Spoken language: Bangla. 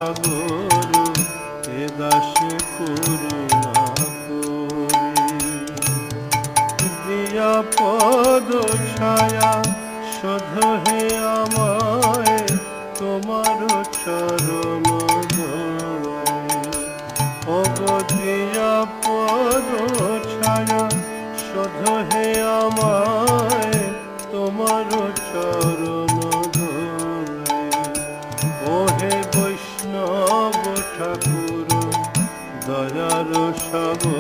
সাগর এ দাসে করুণা করি দিয়া পদ ছায়া শোধো হে আমায় তোমার চরণ ওগো দিয়া পদ ছায়া শোধো হে আমায় তোমার চরণ ওহে বৈষ্ণব ঠাকুর দয়ার সাগর